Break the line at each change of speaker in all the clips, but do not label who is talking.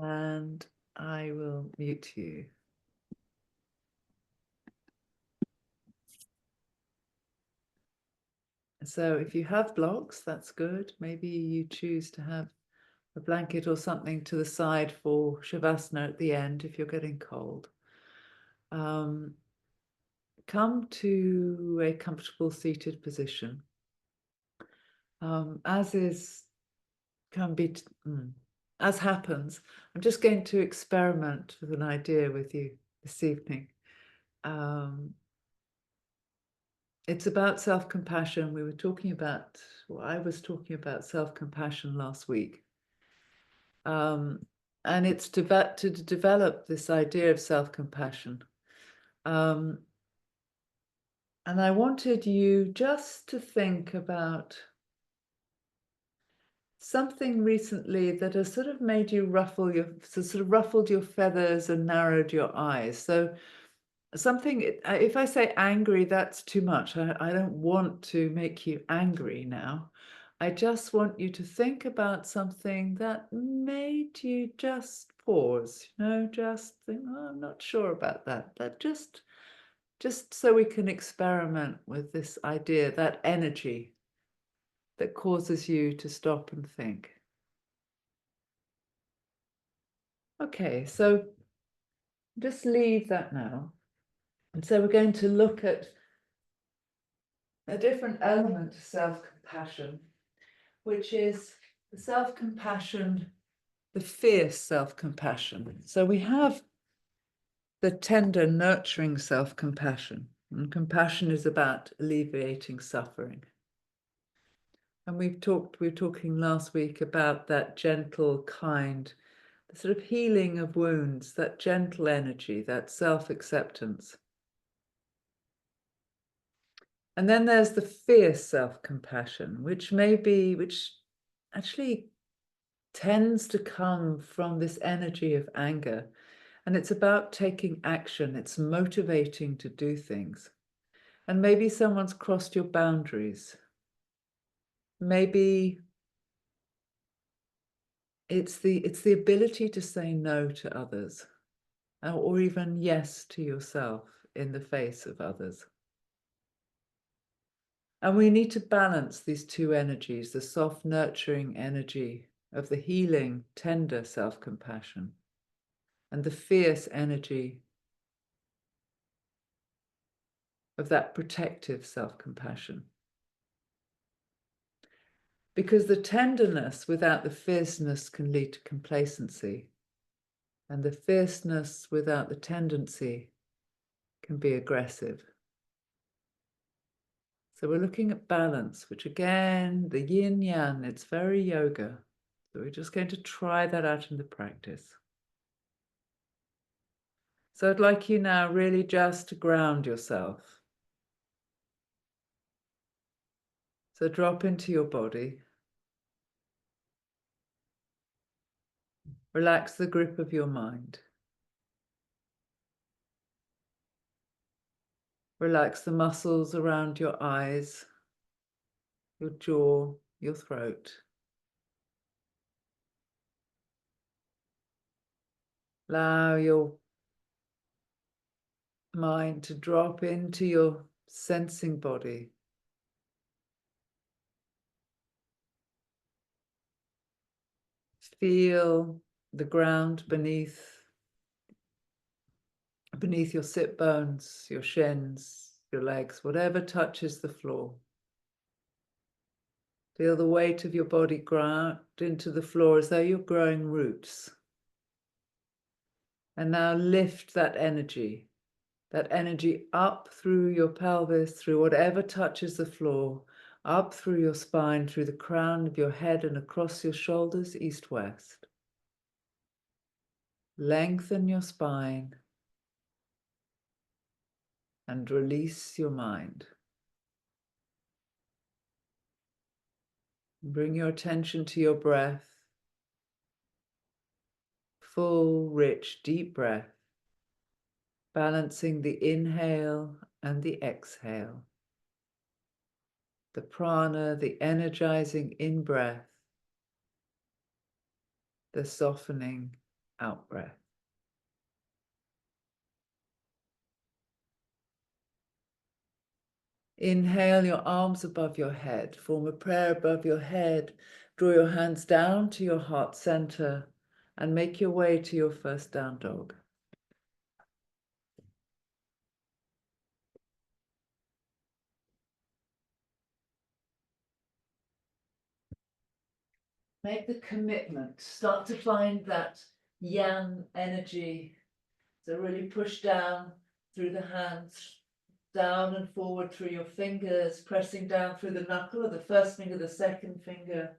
And I will mute you. So if you have blocks, that's good. Maybe you choose to have a blanket or something to the side for Shavasana at the end if you're getting cold. Come to a comfortable seated position. As happens, I'm just going to experiment with an idea with you this evening. It's about self-compassion. I was talking about self-compassion last week. And it's to develop this idea of self-compassion. And I wanted you just to think about something recently that has sort of made you ruffled your feathers and narrowed your eyes. So something, if I say angry, that's too much. I don't want to make you angry now. I just want you to think about something that made you just pause, just think, oh, I'm not sure about that. That just so we can experiment with this idea, that energy that causes you to stop and think. Okay, so just leave that now. And so we're going to look at a different element of self-compassion, which is the self-compassion, the fierce self-compassion. So we have the tender, nurturing self-compassion, and compassion is about alleviating suffering. And we were talking last week about that gentle, kind, the sort of healing of wounds, that gentle energy, that self-acceptance. And then there's the fierce self-compassion, which actually tends to come from this energy of anger. And it's about taking action. It's motivating to do things. And maybe someone's crossed your boundaries. Maybe it's the ability to say no to others, or even yes to yourself in the face of others. And we need to balance these two energies, the soft, nurturing energy of the healing, tender self-compassion, and the fierce energy of that protective self-compassion. Because the tenderness without the fierceness can lead to complacency, and the fierceness without the tendency can be aggressive. So we're looking at balance, which again, the yin-yang, it's very yoga. So we're just going to try that out in the practice. So I'd like you now really just to ground yourself. So drop into your body. Relax the grip of your mind. Relax the muscles around your eyes, your jaw, your throat. Allow your mind to drop into your sensing body. Feel the ground beneath your sit bones, your shins, your legs, whatever touches the floor. Feel the weight of your body ground into the floor as though you're growing roots. And now lift that energy up through your pelvis, through whatever touches the floor, up through your spine, through the crown of your head and across your shoulders, east-west. Lengthen your spine and release your mind. Bring your attention to your breath. Full, rich, deep breath, balancing the inhale and the exhale. The prana, the energizing in-breath, the softening out breath. Inhale your arms above your head. Form a prayer above your head. Draw your hands down to your heart center and make your way to your first down dog. Make the commitment. Start to find that yang energy. So really push down through the hands, down and forward through your fingers, pressing down through the knuckle of the first finger, the second finger.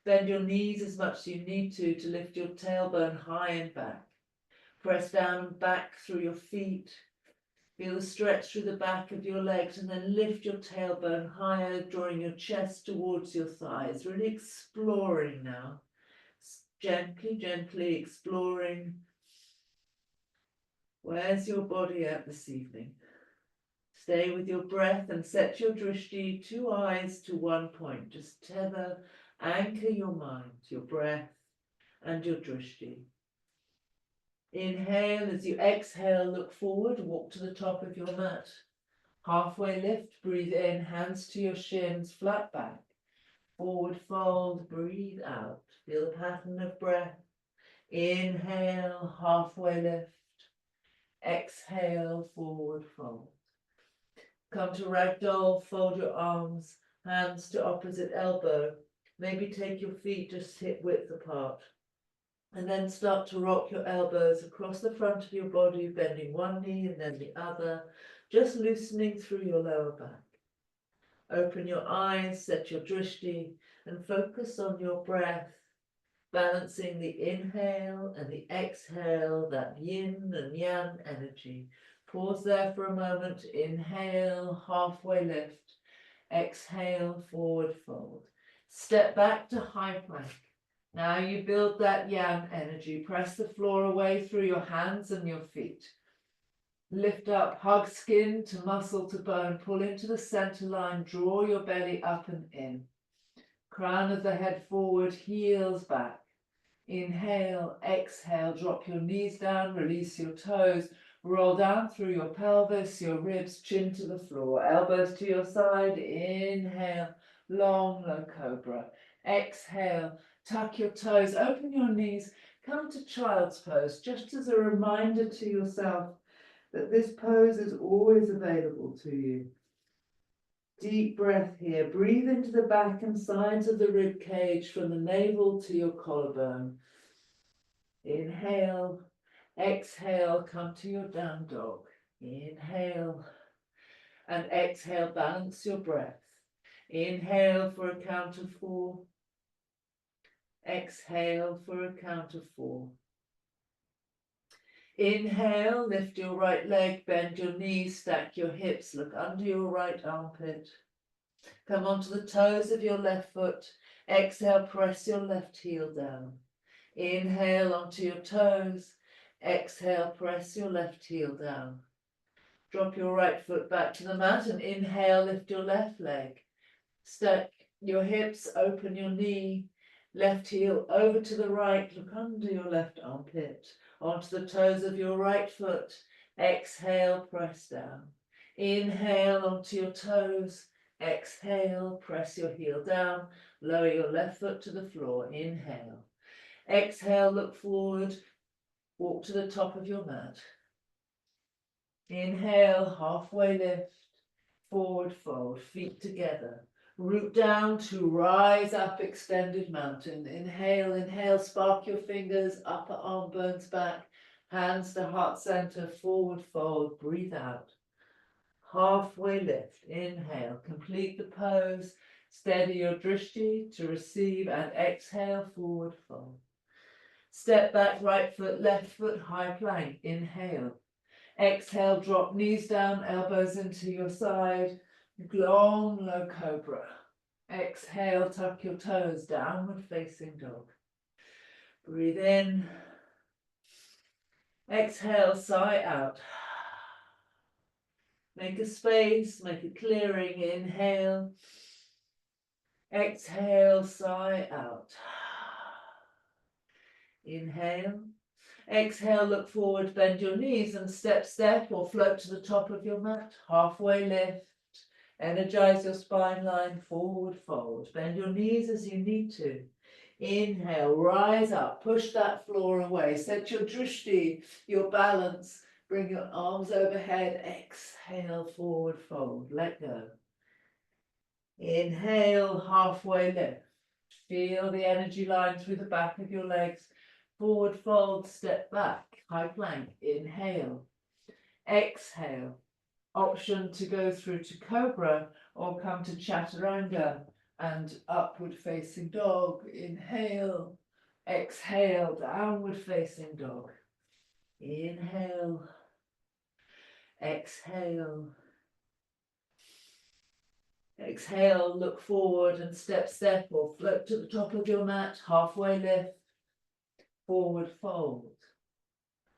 Bend your knees as much as you need to lift your tailbone high and back. Press down and back through your feet. Feel the stretch through the back of your legs and then lift your tailbone higher, drawing your chest towards your thighs. Really exploring now. Gently, gently exploring. Where's your at this evening? Stay with your breath and set your drishti, 2 eyes to 1 point. Just tether, anchor your mind, your breath and your drishti. Inhale. As you exhale, look forward, walk to the top of your mat. Halfway lift, breathe in, hands to your shins, flat back. Forward fold, breathe out. Feel the pattern of breath. Inhale, halfway lift. Exhale, forward fold. Come to ragdoll, fold your arms, hands to opposite elbow. Maybe take your feet just hip width apart. And then start to rock your elbows across the front of your body, bending one knee and then the other, just loosening through your lower back. Open your eyes, set your drishti, and focus on your breath, balancing the inhale and the exhale, that yin and yang energy. Pause there for a moment. Inhale, halfway lift. Exhale, forward fold. Step back to high plank. Now you build that yang energy. Press the floor away through your hands and your feet. Lift up, hug skin to muscle to bone. Pull into the center line. Draw your belly up and in. Crown of the head forward, heels back. Inhale, exhale, drop your knees down, release your toes. Roll down through your pelvis, your ribs, chin to the floor. Elbows to your side. Inhale, long low cobra. Exhale, tuck your toes, open your knees, come to child's pose, just as a reminder to yourself that this pose is always available to you. Deep breath here. Breathe into the back and sides of the rib cage from the navel to your collarbone. Inhale, exhale, come to your down dog. Inhale and exhale, balance your breath. Inhale for a count of 4. Exhale for a count of 4. Inhale, lift your right leg, bend your knees, stack your hips, look under your right armpit. Come onto the toes of your left foot. Exhale, press your left heel down. Inhale onto your toes. Exhale, press your left heel down. Drop your right foot back to the mat and inhale, lift your left leg. Stack your hips, open your knee. Left heel over to the right, look under your left armpit. Onto the toes of your right foot. Exhale, press down. Inhale onto your toes. Exhale, press your heel down. Lower your left foot to the floor. Inhale. Exhale, look forward. Walk to the top of your mat. Inhale, halfway lift. Forward fold, feet together. Root down to rise up, extended mountain. Inhale, inhale, spark your fingers, upper arm bones back, hands to heart center, forward fold, breathe out. Halfway lift, inhale, complete the pose, steady your drishti to receive and exhale, forward fold. Step back, right foot, left foot, high plank, inhale. Exhale, drop knees down, elbows into your side. Long low cobra. Exhale, tuck your toes, downward facing dog. Breathe in. Exhale, sigh out. Make a space, make a clearing. Inhale. Exhale, sigh out. Inhale. Exhale, look forward, bend your knees and step or float to the top of your mat. Halfway lift. Energize your spine line, forward fold. Bend your knees as you need to. Inhale, rise up, push that floor away. Set your drishti, your balance. Bring your arms overhead. Exhale, forward fold. Let go. Inhale, halfway lift. Feel the energy line through the back of your legs. Forward fold, step back, high plank. Inhale. Exhale. Option to go through to cobra or come to chaturanga and upward facing dog. Inhale. Exhale, downward facing dog. Inhale. Exhale. Exhale, look forward and step or float to the top of your mat. Halfway lift. Forward fold.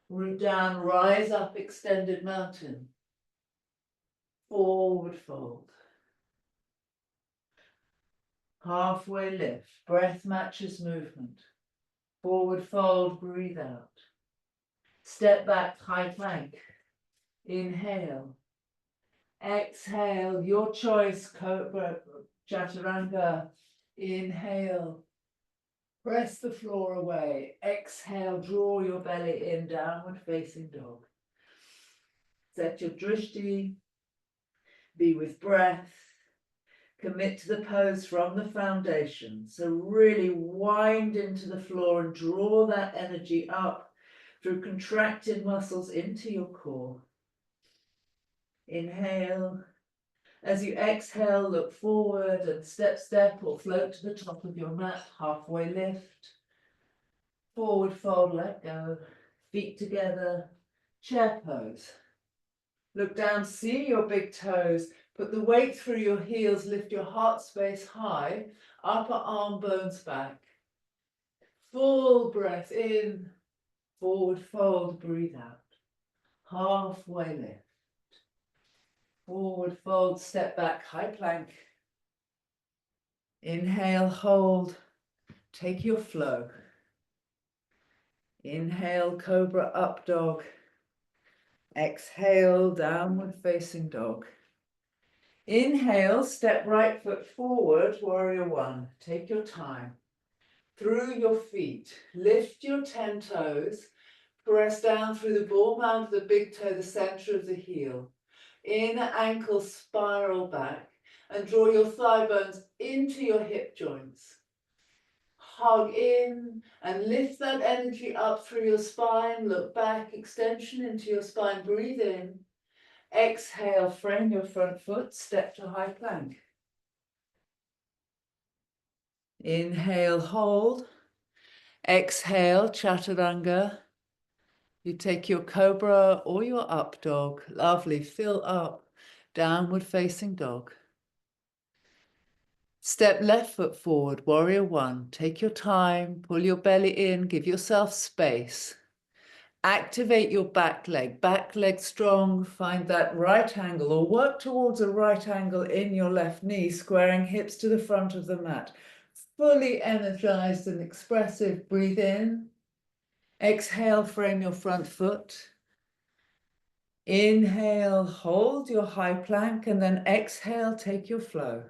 Root down, rise up, extended mountain. Forward fold. Halfway lift. Breath matches movement. Forward fold, breathe out. Step back, high plank. Inhale. Exhale, your choice, cobra, chaturanga. Inhale. Press the floor away. Exhale, draw your belly in, downward facing dog. Set your drishti. Be with breath. Commit to the pose from the foundation. So really wind into the floor and draw that energy up through contracted muscles into your core. Inhale. As you exhale, look forward and step or float to the top of your mat. Halfway lift. Forward fold, let go. Feet together. Chair pose. Look down, see your big toes. Put the weight through your heels. Lift your heart space high. Upper arm bones back. Full breath in. Forward fold, breathe out. Halfway lift. Forward fold, step back, high plank. Inhale, hold. Take your flow. Inhale, cobra up dog. Exhale, downward facing dog. Inhale, step right foot forward, warrior one. Take your time. Through your feet, lift your 10 toes. Press down through the ball mound of the big toe, the center of the heel. Inner ankle spiral back and draw your thigh bones into your hip joints. Hug in and lift that energy up through your spine. Look back, extension into your spine. Breathe in. Exhale, frame your front foot, step to high plank. Inhale, hold. Exhale, chaturanga. You take your cobra or your up dog. Lovely, fill up. Downward facing dog. Step left foot forward, warrior one. Take your time, pull your belly in, give yourself space. Activate your back leg strong. Find that right angle or work towards a right angle in your left knee, squaring hips to the front of the mat. Fully energized and expressive. Breathe in. Exhale, frame your front foot. Inhale, hold your high plank, and then exhale, take your flow.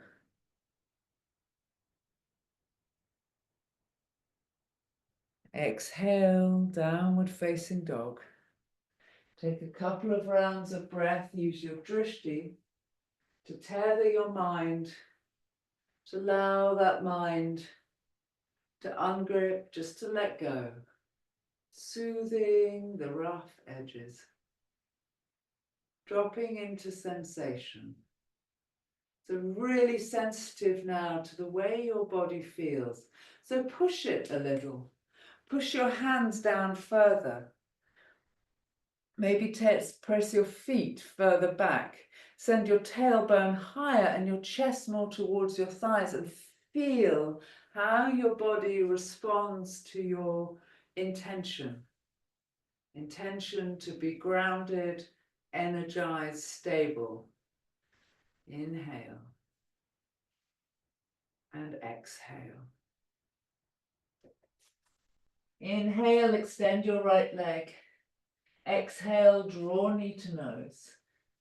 Exhale, downward facing dog. Take a couple of rounds of breath. Use your drishti to tether your mind, to allow that mind to ungrip, just to let go. Soothing the rough edges. Dropping into sensation. So really sensitive now to the way your body feels. So push it a little. Push your hands down further. Maybe press your feet further back. Send your tailbone higher and your chest more towards your thighs, and feel how your body responds to your intention. Intention to be grounded, energized, stable. Inhale and exhale. Inhale, extend your right leg. Exhale, draw knee to nose,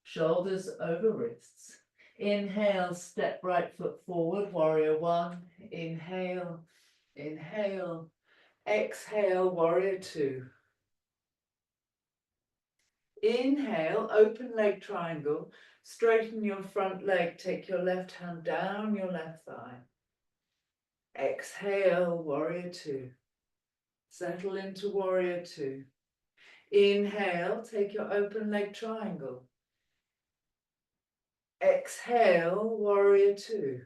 shoulders over wrists. Inhale, step right foot forward, warrior one. Inhale, inhale. Exhale, warrior two. Inhale, open leg triangle. Straighten your front leg. Take your left hand down your left thigh. Exhale, warrior two. Settle into warrior two. Inhale, take your open leg triangle. Exhale, warrior two.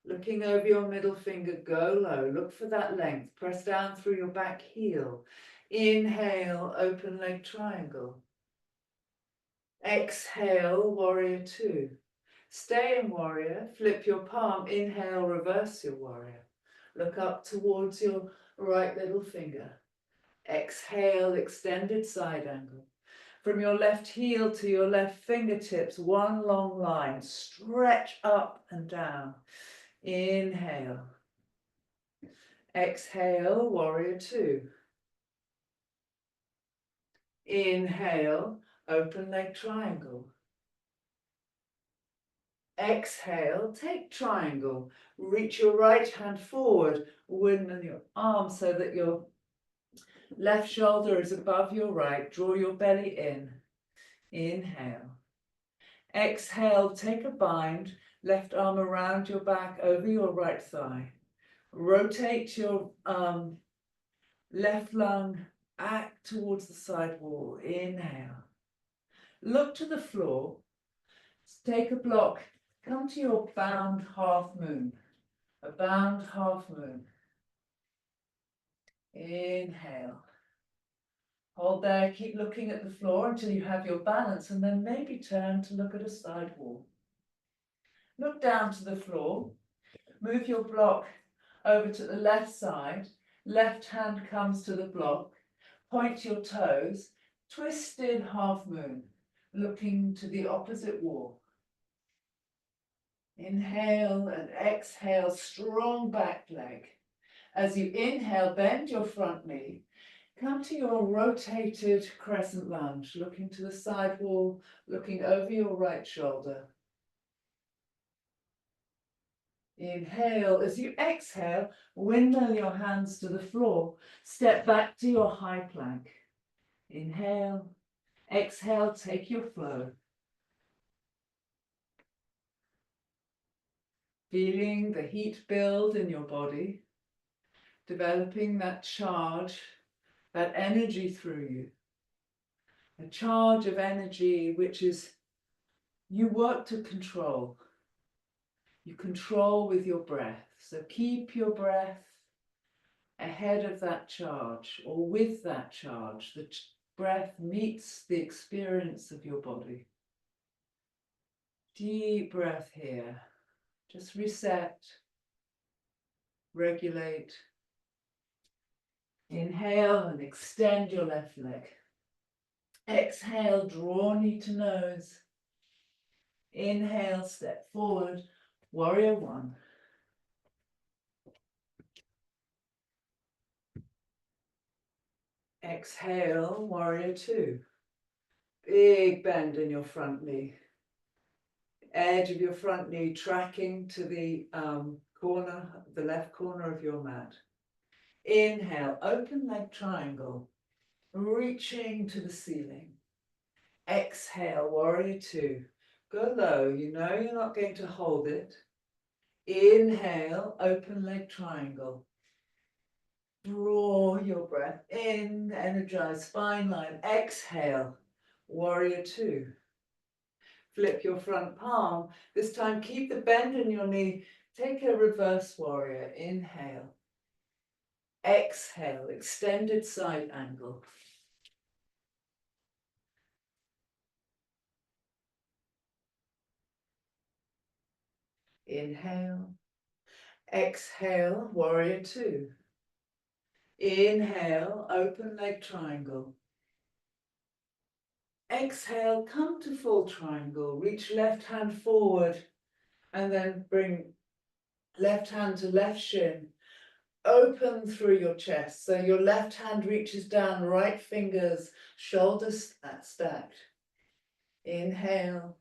Looking over your middle finger, go low. Look for that length. Press down through your back heel. Inhale, open leg triangle. Exhale, warrior two. Stay in warrior. Flip your palm. Inhale, reverse your warrior. Look up towards your right little finger. Exhale, extended side angle. From your left heel to your left fingertips, one long line. Stretch up and down. Inhale. Exhale, warrior two. Inhale, open leg triangle. Exhale, take triangle. Reach your right hand forward, windmill your arm so that your left shoulder is above your right. Draw your belly in. Inhale. Exhale, take a bind. Left arm around your back over your right thigh. Rotate your left lung back towards the side wall. Inhale. Look to the floor. Take a block. Come to your bound half moon. A bound half moon. Inhale. Hold there. Keep looking at the floor until you have your balance, and then maybe turn to look at a side wall. Look down to the floor. Move your block over to the left side. Left hand comes to the block. Point your toes. Twisted half moon. Looking to the opposite wall. Inhale and exhale, strong back leg. As you inhale, bend your front knee. Come to your rotated crescent lunge, looking to the side wall, looking over your right shoulder. Inhale. As you exhale, windmill your hands to the floor. Step back to your high plank. Inhale. Exhale, take your flow. Feeling the heat build in your body, developing that charge, that energy through you. A charge of energy which is, you work to control. You control with your breath. So keep your breath ahead of that charge or with that charge. The breath meets the experience of your body. Deep breath here. Just reset, regulate. Inhale and extend your left leg. Exhale, draw knee to nose. Inhale, step forward, warrior one. Exhale, warrior two. Big bend in your front knee. Edge of your front knee tracking to the corner, the left corner of your mat. Inhale, open leg triangle, reaching to the ceiling. Exhale, warrior two. Go low, you know you're not going to hold it. Inhale, open leg triangle. Draw your breath in, energize spine line. Exhale, warrior two. Flip your front palm. This time keep the bend in your knee. Take a reverse warrior. Inhale. Exhale, extended side angle. Inhale. Exhale, warrior two. Inhale, open leg triangle. Exhale, come to full triangle. Reach left hand forward and then bring left hand to left shin. open through your chest. So your left hand reaches down, right fingers, shoulders stacked. Inhale,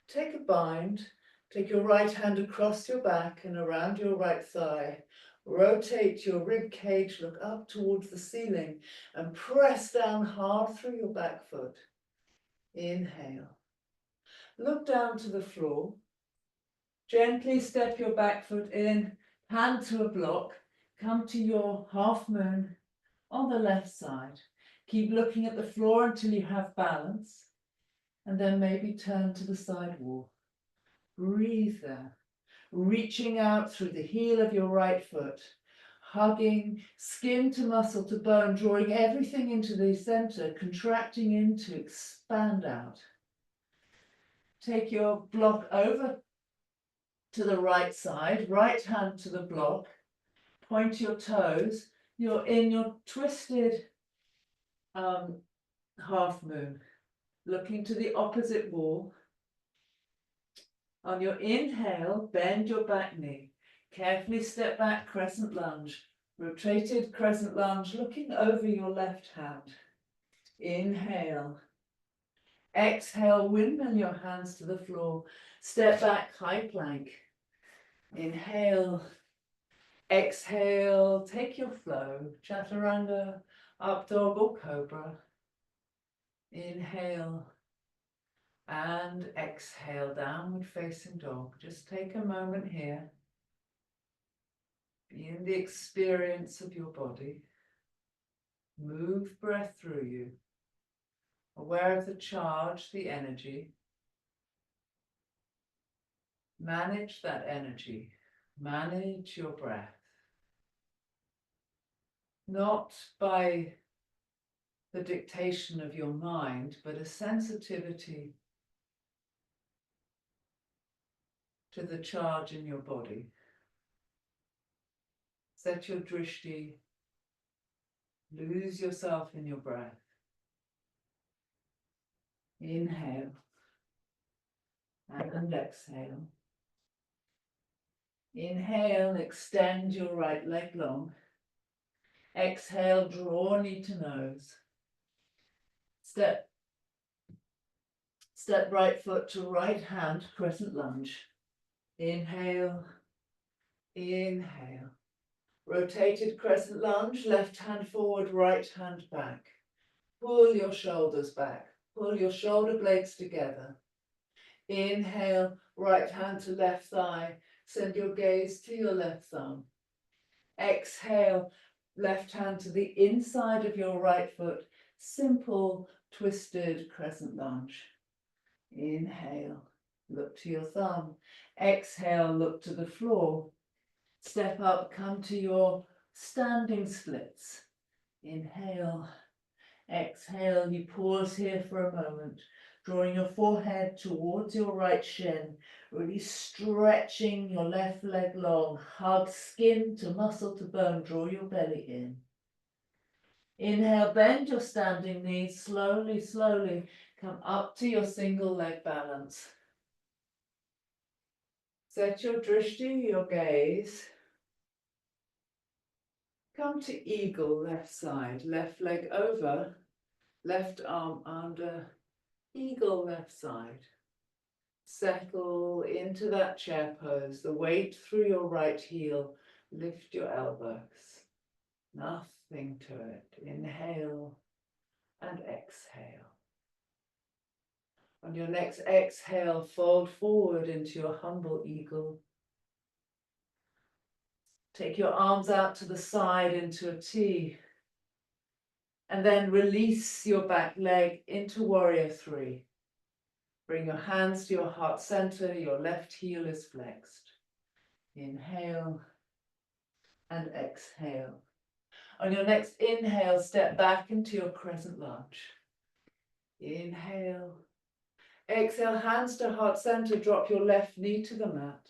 take a bind. Take your right hand across your back and around your right thigh. Rotate your rib cage, look up towards the ceiling and press down hard through your back foot. Inhale. Look down to the floor. Gently step your back foot in, hand to a block, come to your half moon on the left side. Keep looking at the floor until you have balance, and then maybe turn to the side wall. Breathe there, reaching out through the heel of your right foot, hugging skin to muscle to bone, drawing everything into the center, contracting in to expand out. Take your block over to the right side, right hand to the block, point your toes, you're in your twisted half moon, looking to the opposite wall. On your inhale, bend your back knee, carefully step back, crescent lunge, rotated crescent lunge, looking over your left hand. Inhale. Exhale, windmill your hands to the floor, step back, high plank. Inhale. Exhale, take your flow, chaturanga, up dog or cobra. Inhale and exhale, downward facing dog. Just take a moment here. Be in the experience of your body. Move breath through you. Aware of the charge, the energy. Manage that energy. Manage your breath. Not by the dictation of your mind, but a sensitivity to the charge in your body. Set your drishti, lose yourself in your breath. Inhale and exhale. Inhale, extend your right leg long. Exhale, draw knee to nose. Step right foot to right hand, crescent lunge. Inhale, inhale. Rotated crescent lunge, left hand forward, right hand back. Pull your shoulders back. Pull your shoulder blades together. Inhale, right hand to left thigh. Send your gaze to your left thumb. Exhale, left hand to the inside of your right foot. Simple, twisted crescent lunge. Inhale, look to your thumb. Exhale, look to the floor. Step up, come to your standing splits. Inhale, exhale, you pause here for a moment, drawing your forehead towards your right shin, really stretching your left leg long, hug skin to muscle to bone, draw your belly in. Inhale, bend your standing knees, slowly, slowly come up to your single leg balance. Set your drishti, your gaze. Come to eagle, left side, left leg over, left arm under, eagle left side. Settle into that chair pose, the weight through your right heel, lift your elbows. Nothing to it. Inhale and exhale. On your next exhale, fold forward into your humble eagle. Take your arms out to the side into a T. And then release your back leg into warrior three. Bring your hands to your heart center, your left heel is flexed. Inhale and exhale. On your next inhale, step back into your crescent lunge. Inhale. Exhale, hands to heart center, drop your left knee to the mat.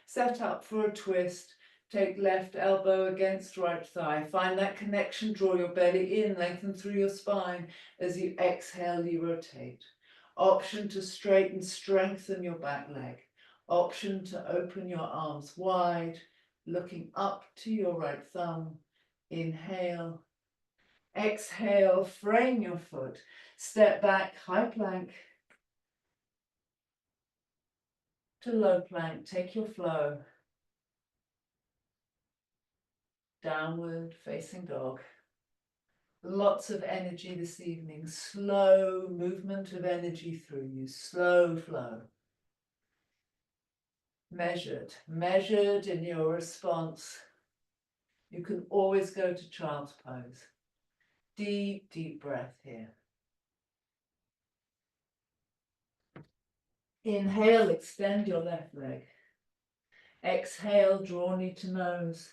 Set up for a twist. Take left elbow against right thigh. Find that connection, draw your belly in, lengthen through your spine. As you exhale, you rotate. Option to straighten, strengthen your back leg. Option to open your arms wide, looking up to your right thumb. Inhale. Exhale, frame your foot. Step back, high plank to low plank. Take your flow. Downward facing dog. Lots of energy this evening. Slow movement of energy through you. Slow flow. Measured in your response. You can always go to child's pose. Deep, deep breath here. Inhale, extend your left leg. Exhale, draw knee to nose.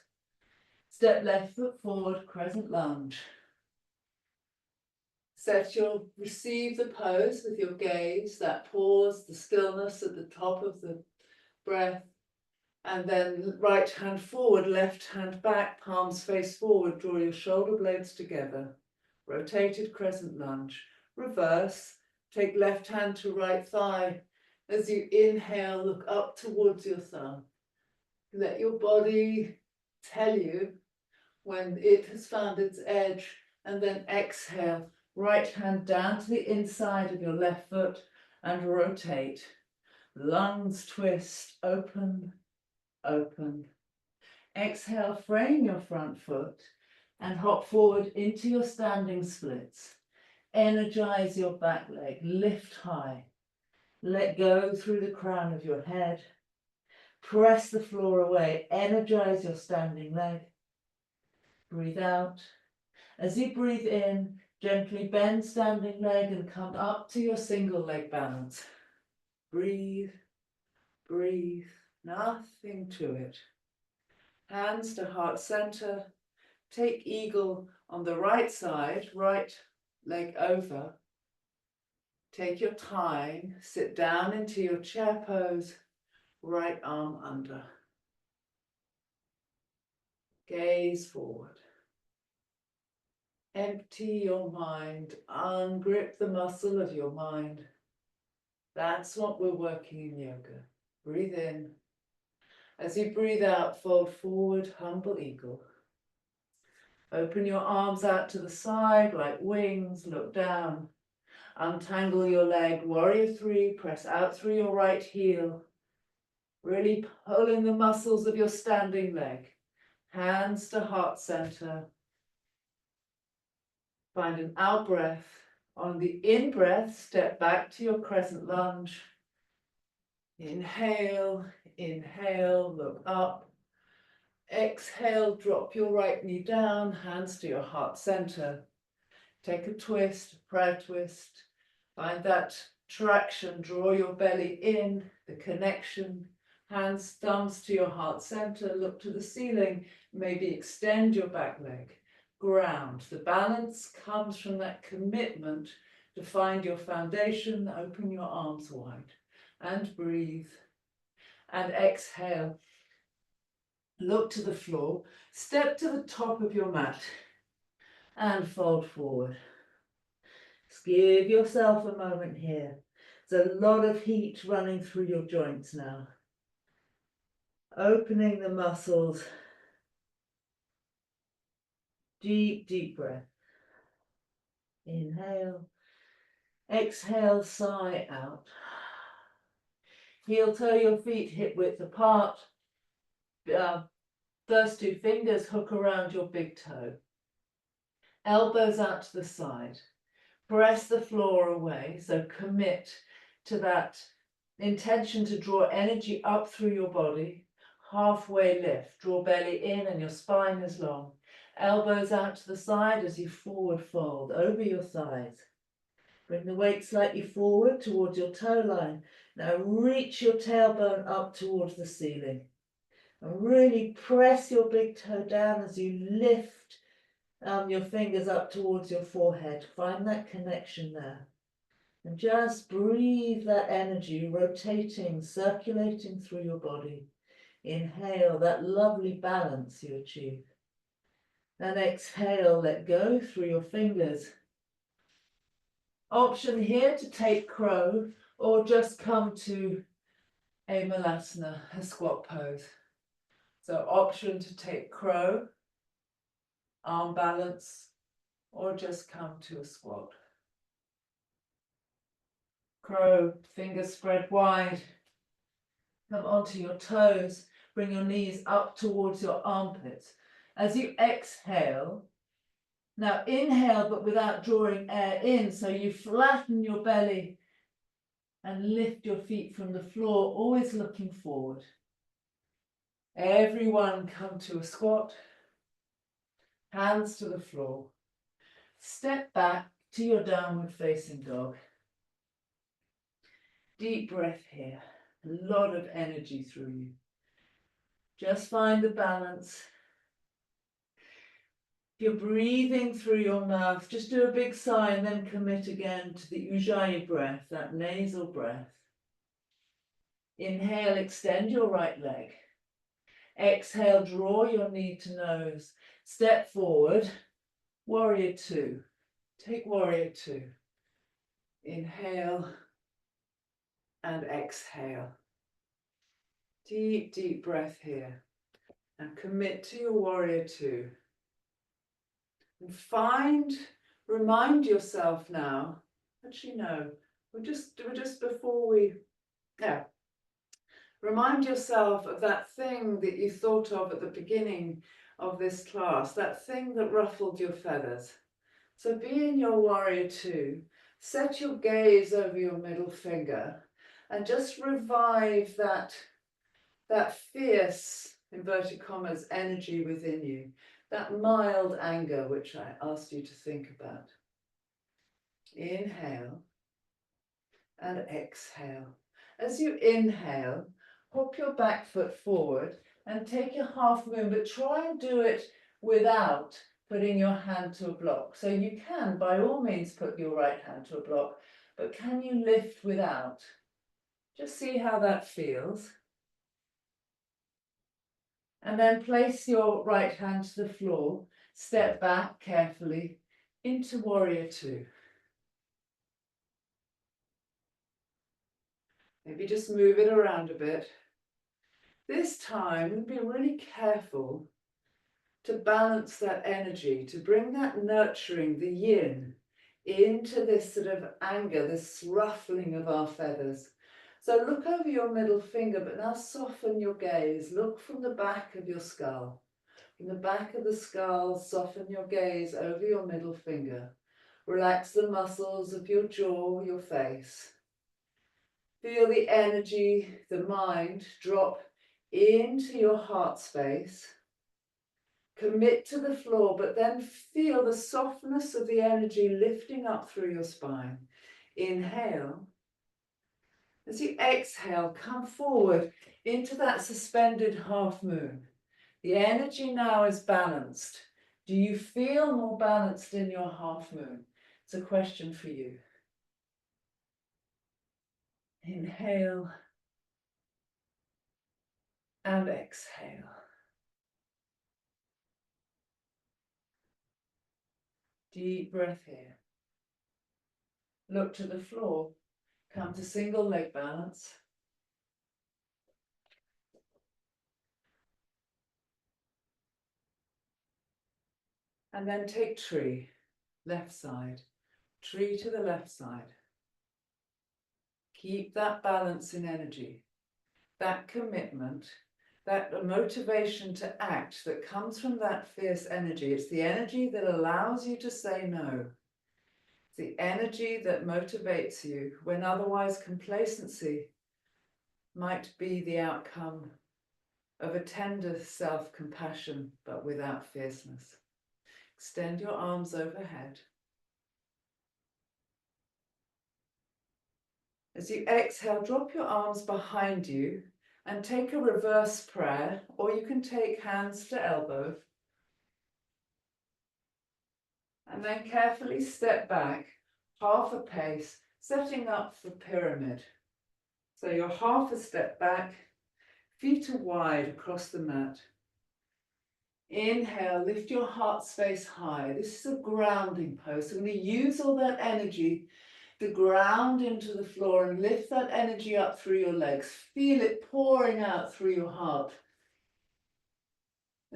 Step left foot forward, crescent lunge. Receive the pose with your gaze, that pause, the stillness at the top of the breath. And then right hand forward, left hand back, palms face forward, draw your shoulder blades together. Rotated crescent lunge. Reverse, take left hand to right thigh. As you inhale, look up towards your thumb. Let your body tell you when it has found its edge, and then exhale, right hand down to the inside of your left foot and rotate. Lungs twist, open, open. Exhale, frame your front foot and hop forward into your standing splits. Energize your back leg, lift high. Let go through the crown of your head. Press the floor away, energize your standing leg. Breathe out. As you breathe in, gently bend standing leg and come up to your single leg balance. Breathe, breathe, nothing to it. Hands to heart center. Take eagle on the right side, right leg over. Take your time, sit down into your chair pose, right arm under. Gaze forward. Empty your mind, ungrip the muscle of your mind. That's what we're working in yoga. Breathe in. As you breathe out, fold forward, humble eagle. Open your arms out to the side like wings, look down. Untangle your leg, warrior three, press out through your right heel. Really pulling the muscles of your standing leg. Hands to heart center. Find an out breath. On the in breath, step back to your crescent lunge. Inhale, inhale, look up. Exhale, drop your right knee down, hands to your heart center. Take a twist, prayer twist. Find that traction, draw your belly in, the connection. Hands, thumbs to your heart center, look to the ceiling. Maybe extend your back leg. Ground. The balance comes from that commitment to find your foundation. Open your arms wide and breathe. And exhale. Look to the floor. Step to the top of your mat and fold forward. Just give yourself a moment here. There's a lot of heat running through your joints now. Opening the muscles. Deep, deep breath. Inhale. Exhale, sigh out. Heel toe your feet hip width apart. First two fingers hook around your big toe. Elbows out to the side. Press the floor away, so commit to that intention to draw energy up through your body. Halfway lift, draw belly in and your spine is long. Elbows out to the side as you forward fold over your thighs. Bring the weight slightly forward towards your toe line. Now reach your tailbone up towards the ceiling. And really press your big toe down as you lift your fingers up towards your forehead. Find that connection there. And just breathe that energy rotating, circulating through your body. Inhale that lovely balance you achieve. And exhale, let go through your fingers. Option here to take crow or just come to a malasana, a squat pose. So option to take crow, arm balance, or just come to a squat. Crow, fingers spread wide. Come onto your toes. Bring your knees up towards your armpits. As you exhale, now inhale but without drawing air in, so you flatten your belly and lift your feet from the floor, always looking forward. Everyone come to a squat, hands to the floor. Step back to your downward facing dog. Deep breath here, a lot of energy through you. Just find the balance. If you're breathing through your mouth, just do a big sigh and then commit again to the ujjayi breath, that nasal breath. Inhale, extend your right leg. Exhale, draw your knee to nose. Step forward, warrior two. Take warrior two. Inhale and exhale. Deep, deep breath here. And commit to your warrior two. And remind yourself now, actually no, we're just before we, yeah. Remind yourself of that thing that you thought of at the beginning of this class, that thing that ruffled your feathers. So be in your warrior two, set your gaze over your middle finger and just revive that fierce, inverted commas, energy within you, that mild anger which I asked you to think about. Inhale and exhale. As you inhale, hop your back foot forward and take your half moon, but try and do it without putting your hand to a block. So you can, by all means, put your right hand to a block, but can you lift without? Just see how that feels. And then place your right hand to the floor, step back carefully into warrior two. Maybe just move it around a bit. This time, be really careful to balance that energy, to bring that nurturing, the yin, into this sort of anger, this ruffling of our feathers. So look over your middle finger, but now soften your gaze. Look from the back of your skull. From the back of the skull, soften your gaze over your middle finger. Relax the muscles of your jaw, your face. Feel the energy, the mind drop into your heart space. Commit to the floor, but then feel the softness of the energy lifting up through your spine. Inhale. As you exhale, come forward into that suspended half moon. The energy now is balanced. Do you feel more balanced in your half moon? It's a question for you. Inhale and exhale. Deep breath here. Look to the floor. Come to single leg balance. And then take tree, left side. Tree to the left side. Keep that balance in energy, that commitment, that motivation to act that comes from that fierce energy. It's the energy that allows you to say no. It's the energy that motivates you when otherwise complacency might be the outcome of a tender self-compassion, but without fierceness. Extend your arms overhead. As you exhale, drop your arms behind you and take a reverse prayer, or you can take hands to elbow. And then carefully step back, half a pace, setting up for pyramid. So you're half a step back, feet are wide across the mat. Inhale, lift your heart space high. This is a grounding pose. So I'm going to use all that energy to ground into the floor and lift that energy up through your legs. Feel it pouring out through your heart.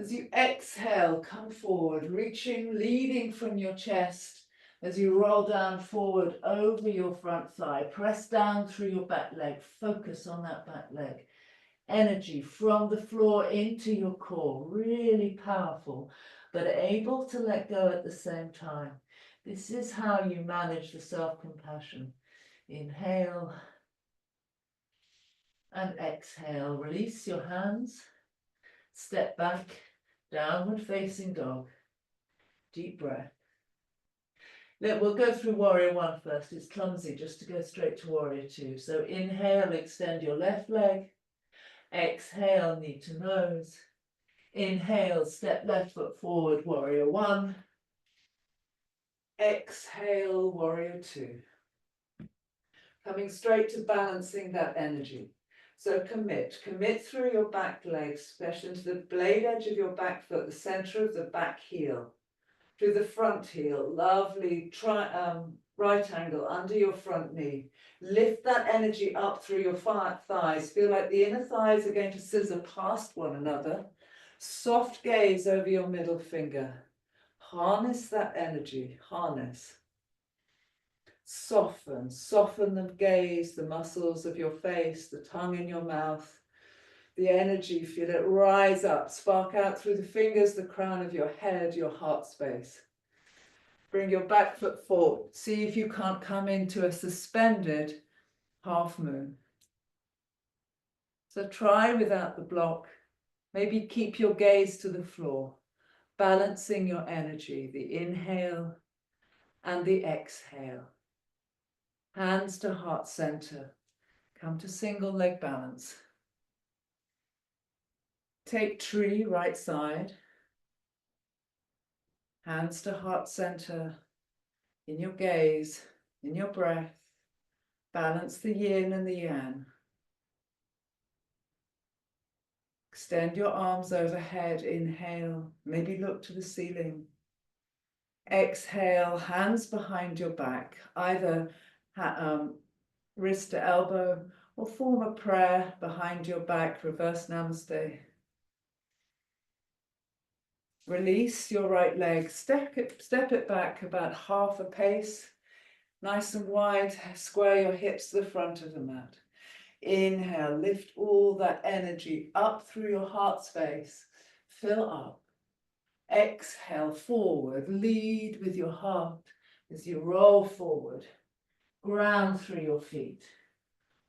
As you exhale, come forward, reaching, leading from your chest. As you roll down forward over your front thigh, press down through your back leg, focus on that back leg. Energy from the floor into your core, really powerful, but able to let go at the same time. This is how you manage the self-compassion. Inhale and exhale. Release your hands. Step back, downward facing dog. Deep breath. We'll go through warrior one first. It's clumsy just to go straight to warrior two. So inhale, extend your left leg. Exhale, knee to nose. Inhale, step left foot forward, warrior one. Exhale, warrior two. Coming straight to balancing that energy. So commit through your back leg, especially into the blade edge of your back foot, the center of the back heel. Through the front heel, lovely right angle under your front knee. Lift that energy up through your thighs. Feel like the inner thighs are going to scissor past one another. Soft gaze over your middle finger. Harness that energy, harness. Soften the gaze, the muscles of your face, the tongue in your mouth. The energy, feel it rise up, spark out through the fingers, the crown of your head, your heart space. Bring your back foot forward. See if you can't come into a suspended half moon. So try without the block. Maybe keep your gaze to the floor, balancing your energy, the inhale and the exhale. Hands to heart center. Come to single leg balance. Take tree, right side. Hands to heart center. In your gaze, in your breath. Balance the yin and the yang. Extend your arms overhead. Inhale. Maybe look to the ceiling. Exhale, hands behind your back. Either wrist to elbow or form a prayer behind your back. Reverse namaste. Release your right leg, step it back about half a pace, nice and wide, square your hips to the front of the mat. Inhale, lift all that energy up through your heart space, fill up. Exhale, forward, lead with your heart as you roll forward, ground through your feet,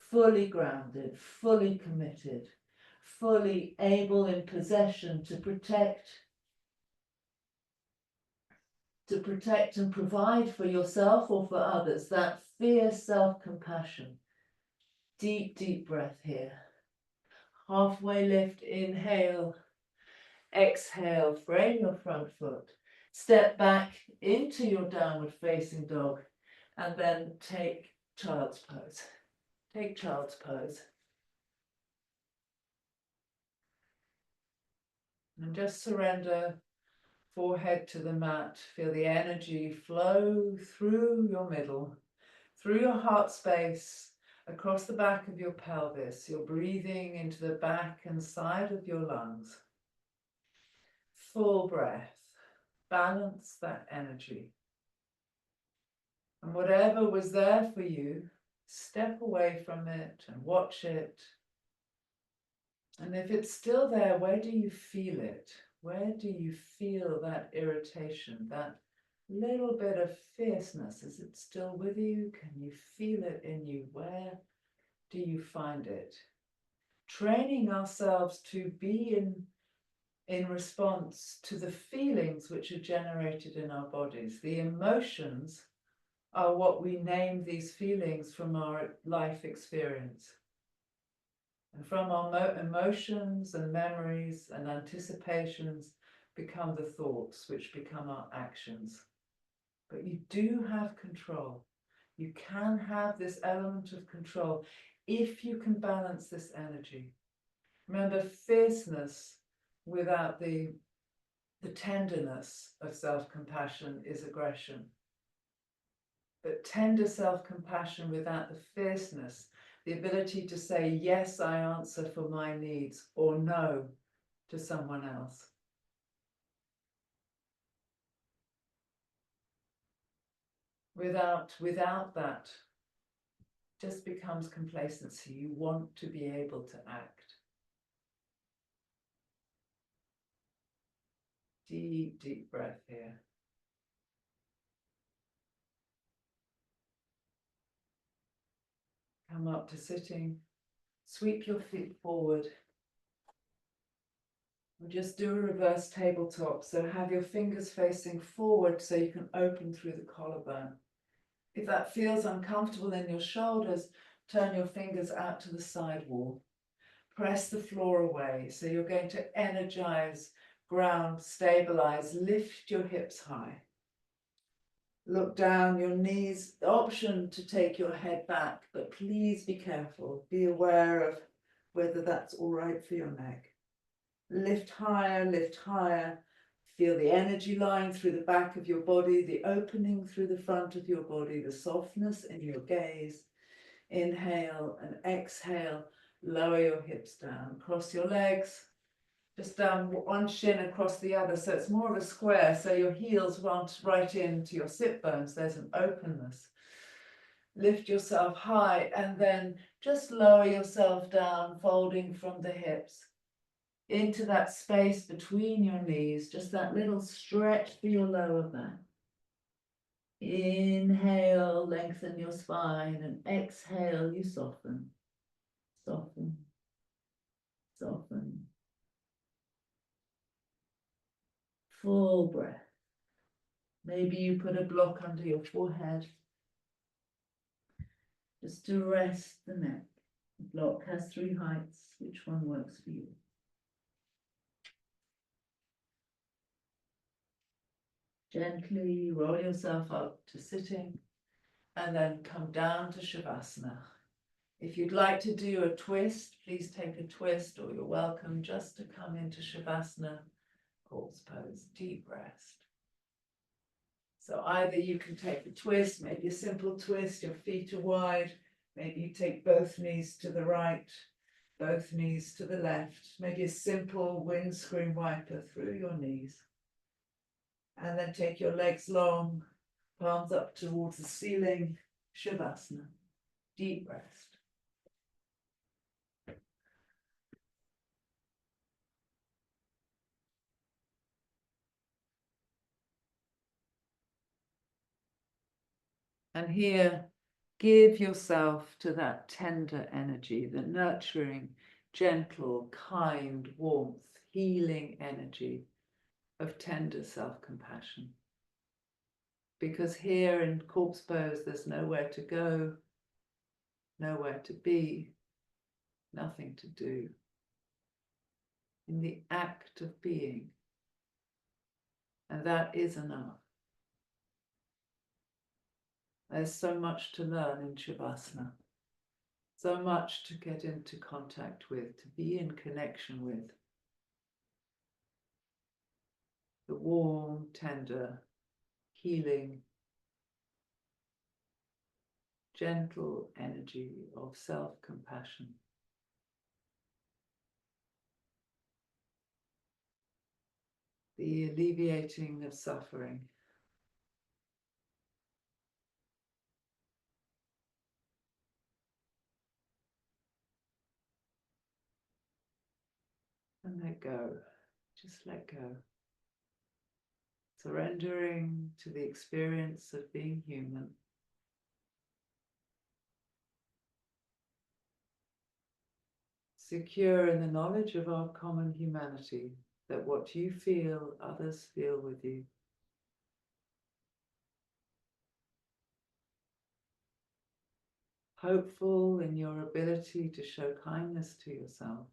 fully grounded, fully committed, fully able in possession to protect and provide for yourself or for others, that fierce self-compassion. Deep, deep breath here. Halfway lift, inhale. Exhale, frame your front foot. Step back into your downward facing dog and then take child's pose. Take child's pose. And just surrender. Forehead to the mat, feel the energy flow through your middle, through your heart space, across the back of your pelvis. You're breathing into the back and side of your lungs. Full breath, balance that energy. And whatever was there for you, step away from it and watch it. And if it's still there, where do you feel it? Where do you feel that irritation, that little bit of fierceness? Is it still with you? Can you feel it in you? Where do you find it? Training ourselves to be in response to the feelings which are generated in our bodies. The emotions are what we name these feelings from our life experience. And from our emotions and memories and anticipations become the thoughts, which become our actions. But you do have control. You can have this element of control if you can balance this energy. Remember, fierceness without the tenderness of self-compassion is aggression. But tender self-compassion without the fierceness, the ability to say, yes, I answer for my needs, or no to someone else, Without that, just becomes complacency. You want to be able to act. Deep, deep breath here. Come up to sitting. Sweep your feet forward. Or just do a reverse tabletop. So have your fingers facing forward so you can open through the collarbone. If that feels uncomfortable in your shoulders, turn your fingers out to the side wall. Press the floor away. So you're going to energize, ground, stabilize, lift your hips high. Look down your knees, the option to take your head back, but please be careful. Be aware of whether that's all right for your neck. Lift higher, lift higher. Feel the energy line through the back of your body, the opening through the front of your body, the softness in your gaze. Inhale and exhale. Lower your hips down. Cross your legs. Just down one shin across the other. So it's more of a square. So your heels run right into your sit bones. There's an openness. Lift yourself high and then just lower yourself down, folding from the hips into that space between your knees, just that little stretch for your lower back. Inhale, lengthen your spine, and exhale, you soften, soften, soften. Full breath. Maybe you put a block under your forehead, just to rest the neck. The block has 3 heights. Which one works for you? Gently roll yourself up to sitting and then come down to Shavasana. If you'd like to do a twist, please take a twist, or you're welcome just to come into Shavasana, corpse pose, deep rest. So either you can take a twist, maybe a simple twist, your feet are wide, maybe you take both knees to the right, both knees to the left, maybe a simple windscreen wiper through your knees. And then take your legs long, palms up towards the ceiling, Shavasana, deep rest. And here, give yourself to that tender energy, the nurturing, gentle, kind, warmth, healing energy of tender self-compassion. Because here in corpse pose, there's nowhere to go, nowhere to be, nothing to do. In the act of being, and that is enough. There's so much to learn in Shavasana, so much to get into contact with, to be in connection with. The warm, tender, healing, gentle energy of self-compassion. The alleviating of suffering. And let go, just let go. Surrendering to the experience of being human. Secure in the knowledge of our common humanity, that what you feel, others feel with you. Hopeful in your ability to show kindness to yourself.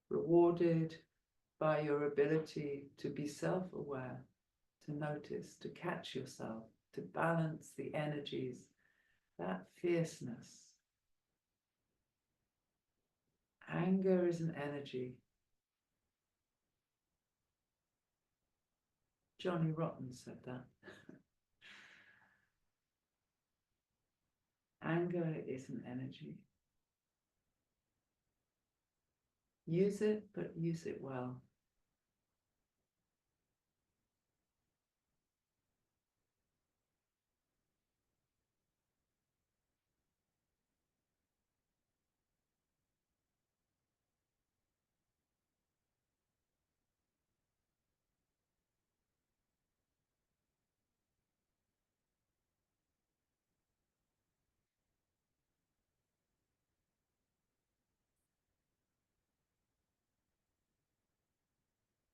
Rewarded by your ability to be self-aware, to notice, to catch yourself, to balance the energies, that fierceness. Anger is an energy. Johnny Rotten said that. Anger is an energy. Use it, but use it well.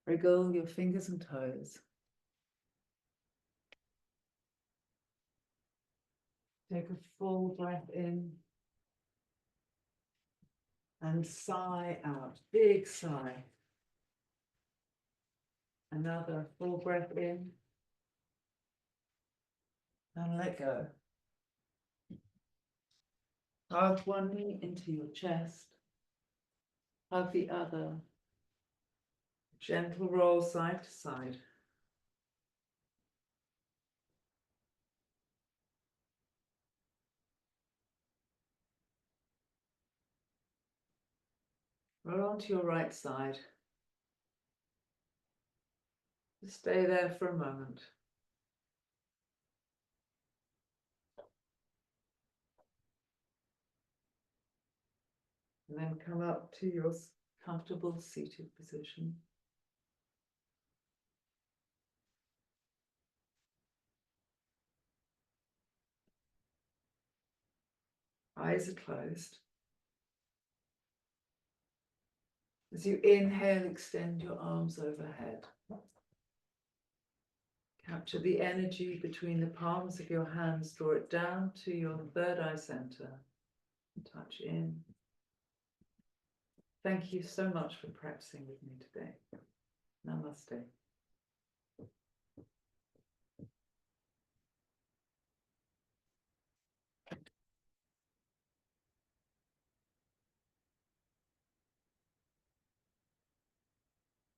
Wriggle your fingers and toes. Take a full breath in and sigh out. Big sigh. Another full breath in and let go. Hug one knee into your chest. Hug the other. Gentle roll side to side. Roll onto your right side. Just stay there for a moment. And then come up to your comfortable seated position. Eyes are closed. As you inhale, extend your arms overhead. Capture the energy between the palms of your hands, draw it down to your third eye center. Touch in. Thank you so much for practicing with me today. Namaste.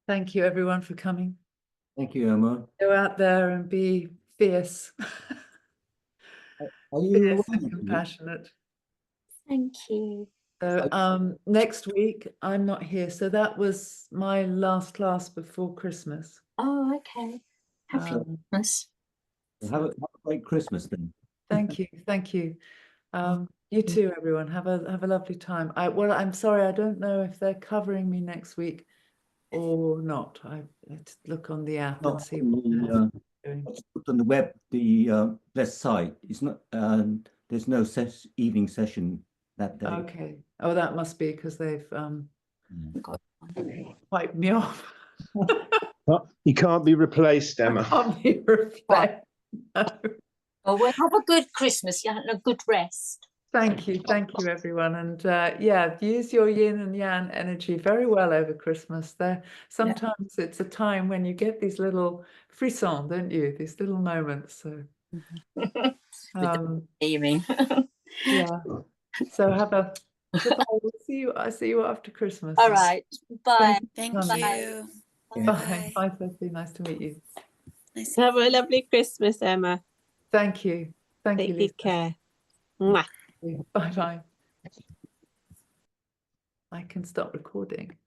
Thank you everyone for coming.
Thank you, Emma.
Go out there and be fierce.
Are you
Fierce and
away?
compassionate.
Thank you.
So next week I'm not here. So that was my last class before Christmas.
Oh, okay. Happy Christmas.
Have a great Christmas then.
Thank you. Thank you. You too, everyone. Have a lovely time. Well, I'm sorry, I don't know if they're covering me next week or not. Let's look on the app and see what they're doing.
On the web, the Blessed site. It's not. There's no evening session that day.
Okay. Oh, that must be because they've
Yeah.
wiped me off.
You can't be replaced, Emma.
Can't be replaced. No.
Oh, well, have a good Christmas. You had a good rest.
Thank you, everyone, and yeah, use your yin and yang energy very well over Christmas. Sometimes it's a time when you get these little frissons, don't you? These little moments. So,
Evening.
yeah. So have a goodbye. I'll see you after Christmas.
All right. Bye.
Thank
Bye.
you.
Bye. Bye, Sophie. Nice to meet you.
Nice.
Have a lovely Christmas, Emma.
Thank you. Thank you,
Take
Lisa.
good care. Mwah.
Bye bye. I can stop recording.